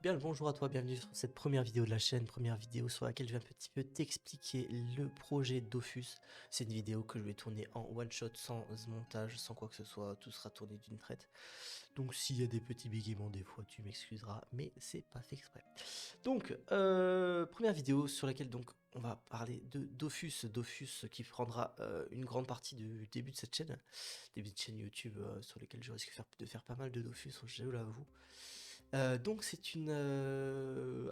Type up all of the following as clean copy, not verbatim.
Bien le bonjour à toi, bienvenue sur cette première vidéo de la chaîne, première vidéo sur laquelle je vais un petit peu t'expliquer le projet Dofus. C'est une vidéo que je vais tourner en one shot, sans montage, sans quoi que ce soit, tout sera tourné d'une traite. Donc s'il y a des petits bégaiements des fois tu m'excuseras, mais c'est pas fait exprès. Donc première vidéo sur laquelle donc on va parler de Dofus, Dofus qui prendra une grande partie du début de cette chaîne, début de chaîne YouTube sur lesquels je risque de faire pas mal de Dofus, je l'avoue. Donc c'est une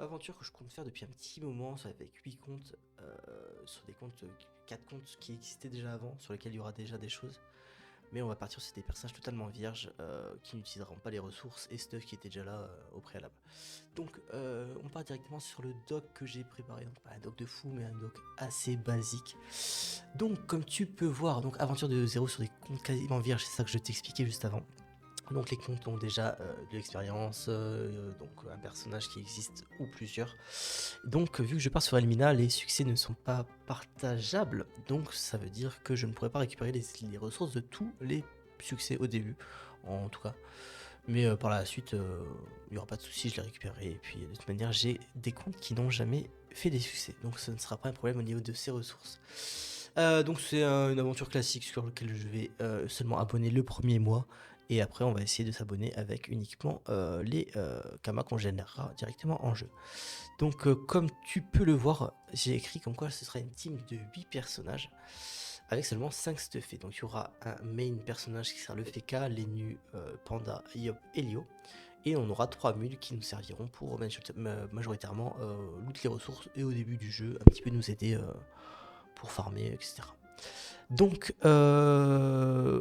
aventure que je compte faire depuis un petit moment, ça avec 8 comptes, sur des comptes, 4 comptes qui existaient déjà avant, sur lesquels il y aura déjà des choses. Mais on va partir sur des personnages totalement vierges qui n'utiliseront pas les ressources et stuff qui était déjà là au préalable. Donc on part directement sur le doc que j'ai préparé, donc pas un doc de fou mais un doc assez basique. Donc comme tu peux voir, donc aventure de zéro sur des comptes quasiment vierges, c'est ça que je t'expliquais juste avant. Donc les comptes ont déjà de l'expérience, donc un personnage qui existe ou plusieurs. Donc vu que je pars sur Elmina, les succès ne sont pas partageables, donc ça veut dire que je ne pourrai pas récupérer les ressources de tous les succès au début, en tout cas. Mais par la suite, il n'y aura pas de souci, je les récupérerai. Et puis de toute manière, j'ai des comptes qui n'ont jamais fait des succès, donc ce ne sera pas un problème au niveau de ces ressources. Donc c'est une aventure classique sur laquelle je vais seulement abonner le premier mois. Et après, on va essayer de s'abonner avec uniquement les kamas qu'on générera directement en jeu. Donc, comme tu peux le voir, j'ai écrit comme quoi ce sera une team de 8 personnages avec seulement 5 stuffés. Donc, il y aura un main personnage qui sera le FK, Lenu, Panda, Yop et Lio. Et on aura 3 mules qui nous serviront pour majoritairement loot les ressources et au début du jeu, un petit peu nous aider pour farmer, etc. Donc,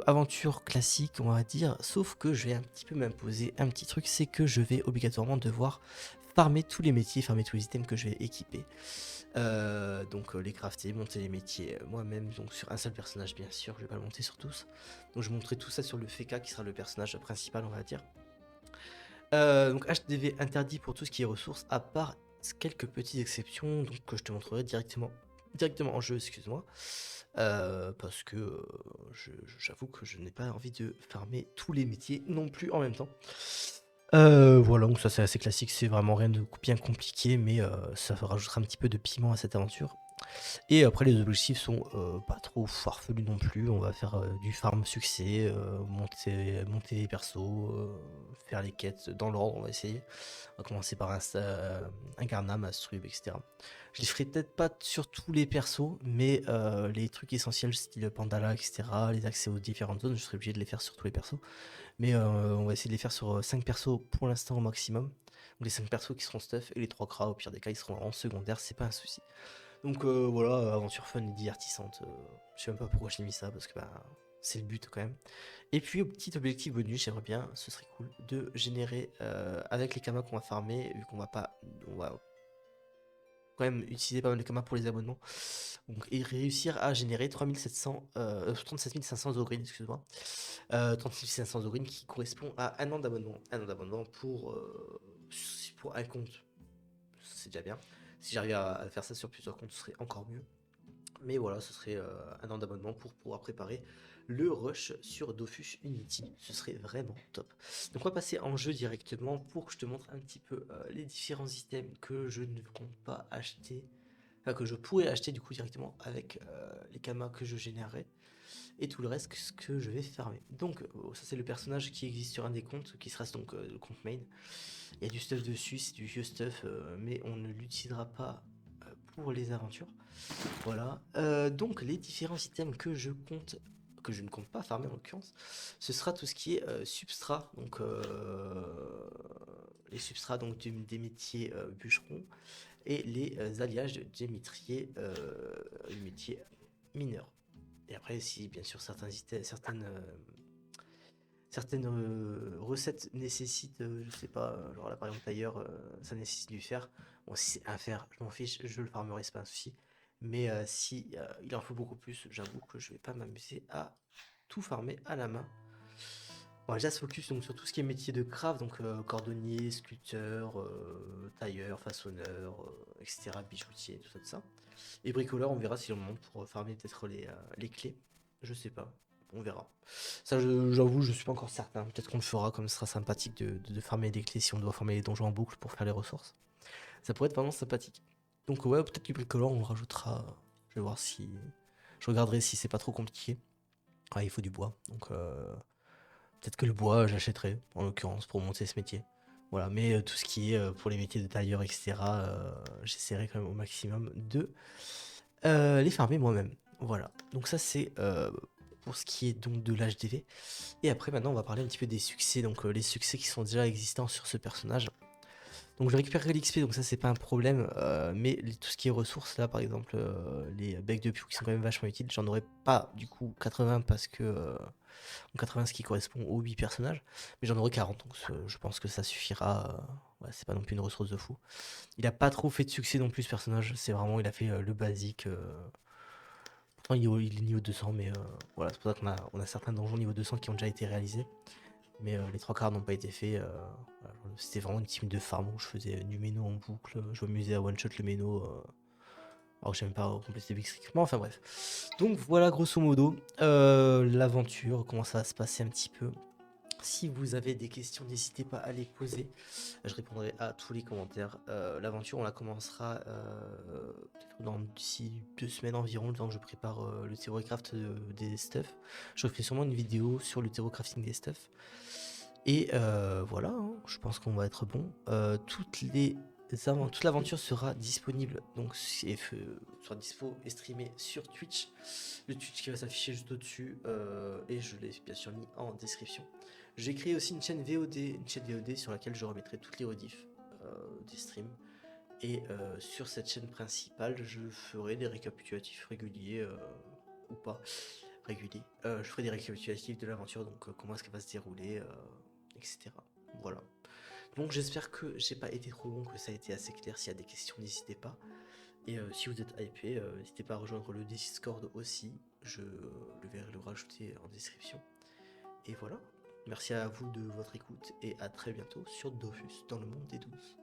aventure classique, on va dire, sauf que je vais un petit peu m'imposer un petit truc, c'est que je vais obligatoirement devoir farmer tous les métiers, farmer tous les items que je vais équiper. Donc les crafter, monter les métiers moi-même, donc sur un seul personnage bien sûr, je vais pas le monter sur tous. Donc je montrerai tout ça sur le FK qui sera le personnage principal, on va dire. Donc HDV interdit pour tout ce qui est ressources, à part quelques petites exceptions, donc que je te montrerai directement en jeu, excuse-moi. Parce que j'avoue que je n'ai pas envie de farmer tous les métiers non plus en même temps. Voilà, donc ça c'est assez classique, c'est vraiment rien de bien compliqué, mais ça rajoutera un petit peu de piment à cette aventure. Et après les objectifs sont pas trop farfelus non plus, on va faire du farm succès, monter les persos, faire les quêtes dans l'ordre, on va essayer. On va commencer par un Garnam, un Strub, etc. Je les ferai peut-être pas sur tous les persos, mais les trucs essentiels style Pandala, etc., les accès aux différentes zones, je serai obligé de les faire sur tous les persos. Mais on va essayer de les faire sur 5 persos pour l'instant au maximum. Donc les 5 persos qui seront stuff et les 3 cras au pire des cas ils seront en secondaire, c'est pas un souci. Donc voilà, aventure fun et divertissante. Je sais même pas pourquoi j'ai mis ça parce que bah, c'est le but quand même. Et puis au petit objectif bonus, j'aimerais bien, ce serait cool, de générer avec les kamas qu'on va farmer, vu qu'on va pas, on va quand même utiliser pas mal de kamas pour les abonnements. Donc, et réussir à générer 37 500 ogrines, excuse-moi. 36 500 ogrines qui correspond à un an d'abonnement. Un an d'abonnement pour un compte, c'est déjà bien. Si j'arrive à faire ça sur plusieurs comptes, ce serait encore mieux. Mais voilà, ce serait un an d'abonnement pour pouvoir préparer le rush sur Dofus Unity. Ce serait vraiment top. Donc on va passer en jeu directement pour que je te montre un petit peu les différents items que je ne compte pas acheter. Enfin, que je pourrais acheter du coup directement avec les kamas que je générerai. Et tout le reste ce que je vais farmer. Donc ça c'est le personnage qui existe sur un des comptes, qui sera donc le compte main. Il y a du stuff dessus, c'est du vieux stuff, mais on ne l'utilisera pas pour les aventures. Voilà. Donc les différents items que je ne compte pas farmer en l'occurrence, ce sera tout ce qui est substrat. Donc les substrats donc des métiers bûcherons et les alliages des métiers, métiers mineurs. Et après, si bien sûr certaines recettes nécessitent, je sais pas, genre là par exemple tailleur, ça nécessite du fer. Bon, si c'est un fer, je m'en fiche, je le farmerai, c'est pas un souci. Mais si il en faut beaucoup plus, j'avoue que je vais pas m'amuser à tout farmer à la main. On va déjà se focus donc sur tout ce qui est métier de craft, donc cordonnier, sculpteur, tailleur, façonneur, etc., bijoutier, tout ça. Et bricoleur, on verra si on monte pour farmer peut-être les clés. Je sais pas. on verra. Ça, j'avoue, je suis pas encore certain. Peut-être qu'on le fera, comme ce sera sympathique de farmer des clés si on doit farmer les donjons en boucle pour faire les ressources. Ça pourrait être vraiment sympathique. Donc ouais, peut-être du bricoleur, on rajoutera. Je vais voir si. Je regarderai si c'est pas trop compliqué. Ouais, il faut du bois. Donc peut-être que le bois, j'achèterai, en l'occurrence, pour monter ce métier. Voilà, mais tout ce qui est pour les métiers de tailleur, etc., j'essaierai quand même au maximum de les farmer moi-même. Voilà, donc ça c'est pour ce qui est donc de l'HDV. Et après maintenant on va parler un petit peu des succès, donc les succès qui sont déjà existants sur ce personnage. Donc je récupérerai l'XP, donc ça c'est pas un problème, mais tout ce qui est ressources là par exemple, les becs de piou qui sont quand même vachement utiles, j'en aurais pas du coup 80 parce que 80 ce qui correspond aux 8 personnages, mais j'en aurai 40, donc je pense que ça suffira. Ouais, c'est pas non plus une ressource de fou. Il a pas trop fait de succès non plus ce personnage, c'est vraiment, il a fait le basique. Pourtant il est niveau 200, mais voilà, c'est pour ça qu'on a certains donjons niveau 200 qui ont déjà été réalisés, mais les trois quarts n'ont pas été faits. Voilà, c'était vraiment une team de farm où je faisais du méno en boucle, je m'amusais à one-shot le méno. Alors que j'aime pas compléter Big Streak. Mais enfin bref. Donc voilà grosso modo l'aventure, comment ça va se passer un petit peu. Si vous avez des questions, n'hésitez pas à les poser. Je répondrai à tous les commentaires. L'aventure, on la commencera peut-être dans d'ici 2 semaines environ, le temps que je prépare le Théoricraft des stuffs. Je ferai sûrement une vidéo sur le Théoricrafting des stuffs. Et voilà, hein, je pense qu'on va être bon. Toute l'aventure sera disponible, donc sera dispo et streamé sur Twitch. Le Twitch qui va s'afficher juste au-dessus, et je l'ai bien sûr mis en description. J'ai créé aussi une chaîne VOD sur laquelle je remettrai toutes les rediffs des streams. Et sur cette chaîne principale, je ferai des récapitulatifs réguliers ou pas réguliers. Je ferai des récapitulatifs de l'aventure, donc comment est-ce qu'elle va se dérouler, etc. Voilà. Donc j'espère que j'ai pas été trop long, que ça a été assez clair. S'il y a des questions, n'hésitez pas. Et si vous êtes hypé, n'hésitez pas à rejoindre le Discord aussi. Je vais le rajouter en description. Et voilà. Merci à vous de votre écoute et à très bientôt sur Dofus dans le monde des 12.